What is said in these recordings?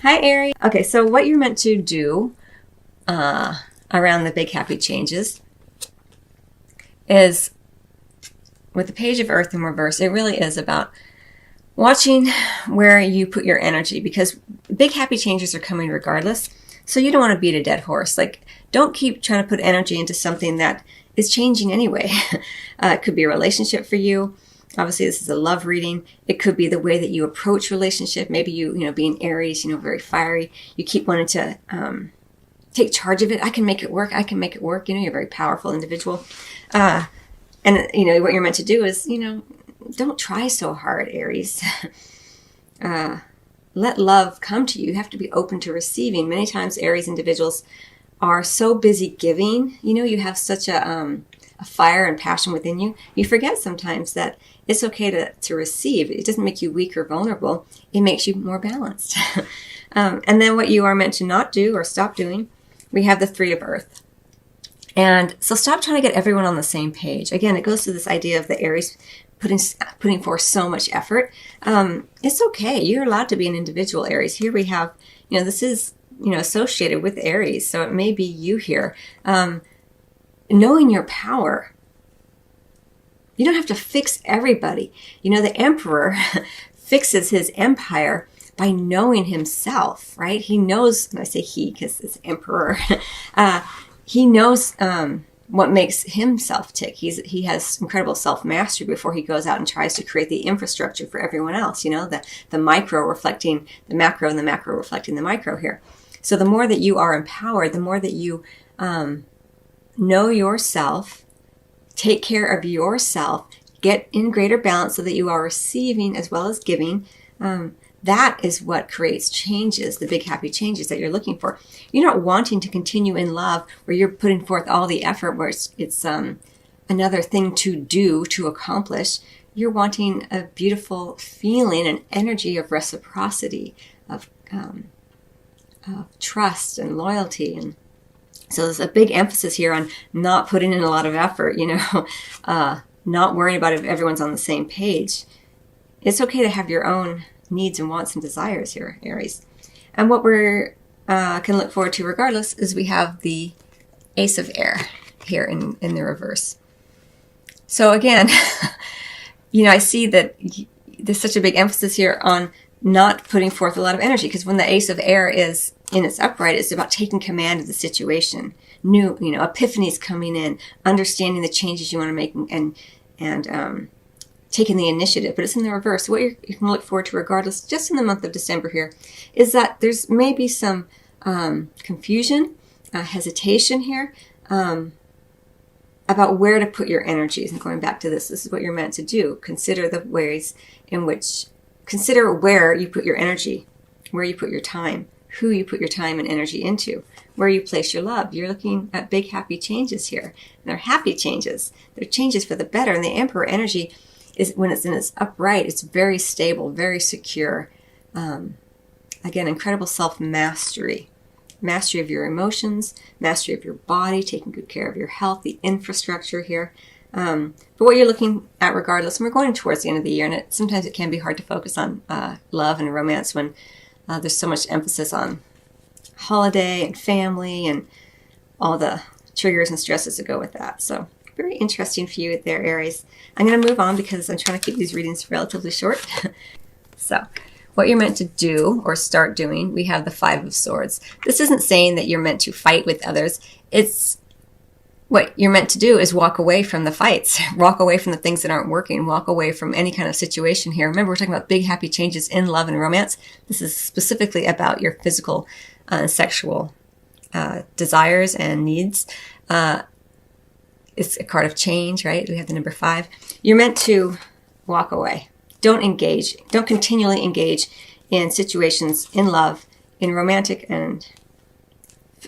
Hi, Aries. Okay, so what you're meant to do around the big happy changes is with the Page of Earth in reverse, it really is about watching where you put your energy, because big happy changes are coming regardless. So you don't want to beat a dead horse. Like, don't keep trying to put energy into something that is changing anyway. It could be a relationship for you. Obviously, this is a love reading. It could be the way that you approach relationship. Maybe you being Aries, very fiery. You keep wanting to take charge of it. I can make it work. I can make it work. You're a very powerful individual. And what you're meant to do is, don't try so hard, Aries. Let love come to you. You have to be open to receiving. Many times, Aries individuals are so busy giving. You have such a fire and passion within you. You forget sometimes that it's okay to receive. It doesn't make you weak or vulnerable. It makes you more balanced. And then what you are meant to not do or stop doing, we have the Three of Earth. And so stop trying to get everyone on the same page. Again, it goes to this idea of the Aries putting forth so much effort. It's okay. You're allowed to be an individual, Aries. Here we have, this is, associated with Aries. So it may be you here. Knowing your power. You don't have to fix everybody. The emperor fixes his empire by knowing himself, right? He knows, and I say he because it's emperor, he knows what makes himself tick. He has incredible self-mastery before he goes out and tries to create the infrastructure for everyone else, the micro reflecting the macro and the macro reflecting the micro here. So the more that you are empowered, the more that you know yourself, take care of yourself, get in greater balance so that you are receiving as well as giving. That is what creates changes, the big happy changes that you're looking for. You're not wanting to continue in love where you're putting forth all the effort where it's another thing to do, to accomplish. You're wanting a beautiful feeling and energy of reciprocity, of trust and loyalty. And so there's a big emphasis here on not putting in a lot of effort, not worrying about if everyone's on the same page. It's okay to have your own needs and wants and desires here, Aries. And what we're can look forward to regardless is we have the Ace of Air here in the reverse. So again, I see that there's such a big emphasis here on not putting forth a lot of energy, because when the Ace of Air is in its upright, it's about taking command of the situation. New, epiphanies coming in, understanding the changes you want to make, and taking the initiative. But it's in the reverse. What you can look forward to regardless, just in the month of December here, is that there's maybe some confusion, hesitation here about where to put your energies. And going back to this is what you're meant to do. Consider the ways in which, consider where you put your energy, where you put your time, who you put your time and energy into, where you place your love. You're looking at big happy changes here. And they're happy changes. They're changes for the better. And the Emperor energy is, when it's in its upright, it's very stable, very secure. Again, incredible self-mastery. Mastery of your emotions, mastery of your body, taking good care of your health, the infrastructure here. But what you're looking at regardless, and we're going towards the end of the year, and sometimes it can be hard to focus on love and romance when there's so much emphasis on holiday and family and all the triggers and stresses that go with that. So very interesting for you there, Aries. I'm going to move on because I'm trying to keep these readings relatively short. So what you're meant to do or start doing, we have the Five of Swords. This isn't saying that you're meant to fight with others. It's what you're meant to do is walk away from the fights, walk away from the things that aren't working, walk away from any kind of situation here. Remember, we're talking about big happy changes in love and romance. This is specifically about your physical and sexual desires and needs. It's a card of change, right? We have the number 5. You're meant to walk away. Don't engage. Don't continually engage in situations in love, in romantic and,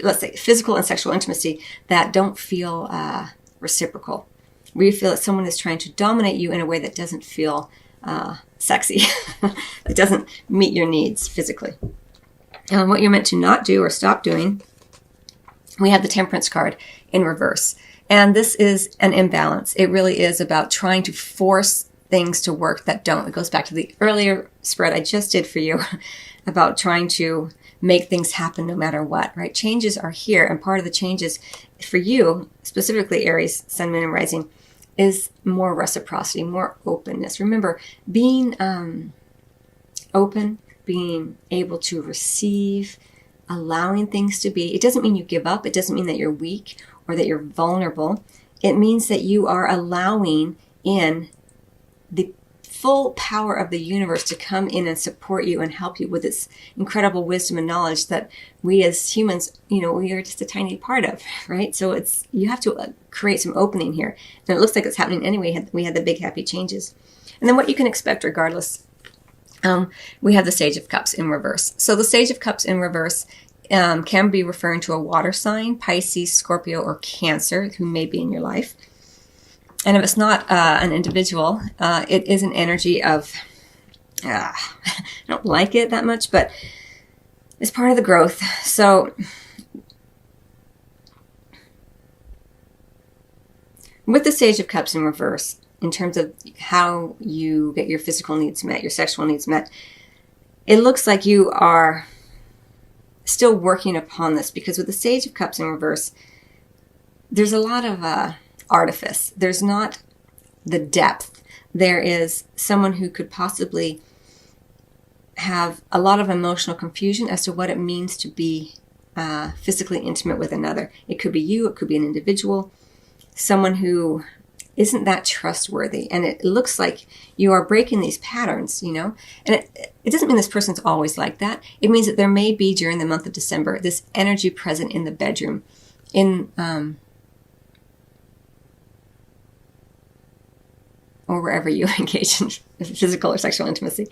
let's say, physical and sexual intimacy that don't feel reciprocal. Where you feel that someone is trying to dominate you in a way that doesn't feel sexy. It doesn't meet your needs physically. And what you're meant to not do or stop doing, we have the Temperance card in reverse. And this is an imbalance. It really is about trying to force things to work that don't. It goes back to the earlier spread I just did for you about trying to make things happen no matter what, right? Changes are here, and part of the changes for you, specifically Aries, Sun, Moon, and Rising, is more reciprocity, more openness. Remember, being open, being able to receive, allowing things to be. It doesn't mean you give up. It doesn't mean that you're weak or that you're vulnerable. It means that you are allowing in the full power of the universe to come in and support you and help you with its incredible wisdom and knowledge that we as humans, we are just a tiny part of, right? So you have to create some opening here. And it looks like it's happening anyway. We had the big happy changes. And then what you can expect regardless, we have the Sage of Cups in reverse. So the Sage of Cups in reverse can be referring to a water sign, Pisces, Scorpio, or Cancer, who may be in your life. And if it's not an individual, it is an energy of, I don't like it that much, but it's part of the growth. So with the Sage of Cups in reverse, in terms of how you get your physical needs met, your sexual needs met, it looks like you are still working upon this, because with the Sage of Cups in reverse, there's a lot of artifice. There's not the depth. There is someone who could possibly have a lot of emotional confusion as to what it means to be physically intimate with another. It could be you, it could be an individual, someone who isn't that trustworthy. And it looks like you are breaking these patterns, And it doesn't mean this person's always like that. It means that there may be, during the month of December, this energy present in the bedroom, or wherever you engage in physical or sexual intimacy.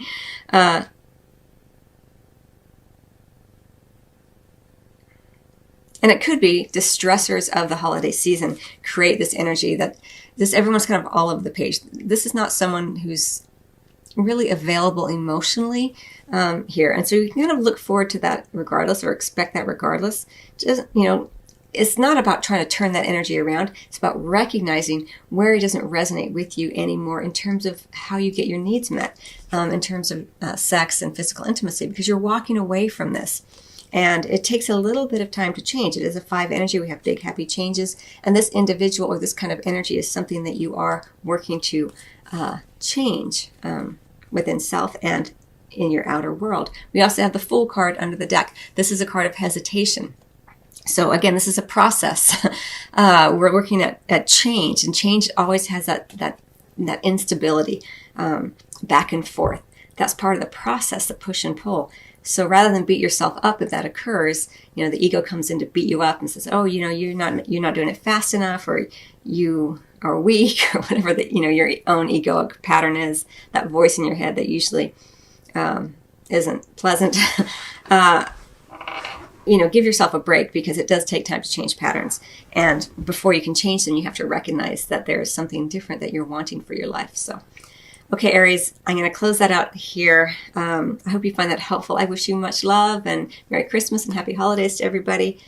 And it could be the stressors of the holiday season create this energy that everyone's kind of all over the page. This is not someone who's really available emotionally here. And so you can kind of look forward to that regardless, or expect that regardless. Just, it's not about trying to turn that energy around. It's about recognizing where it doesn't resonate with you anymore in terms of how you get your needs met, in terms of sex and physical intimacy, because you're walking away from this. And it takes a little bit of time to change. It is a 5 energy. We have big, happy changes. And this individual or this kind of energy is something that you are working to change within self and in your outer world. We also have the Fool card under the deck. This is a card of hesitation. So again, this is a process. We're working at change, and change always has that instability, back and forth. That's part of the process, the push and pull. So rather than beat yourself up if that occurs, the ego comes in to beat you up and says, "Oh, you're not doing it fast enough, or you are weak," or whatever your own egoic pattern is. That voice in your head that usually isn't pleasant. Give yourself a break, because it does take time to change patterns. And before you can change them, you have to recognize that there is something different that you're wanting for your life. So, okay, Aries, I'm going to close that out here. I hope you find that helpful. I wish you much love and Merry Christmas and Happy Holidays to everybody.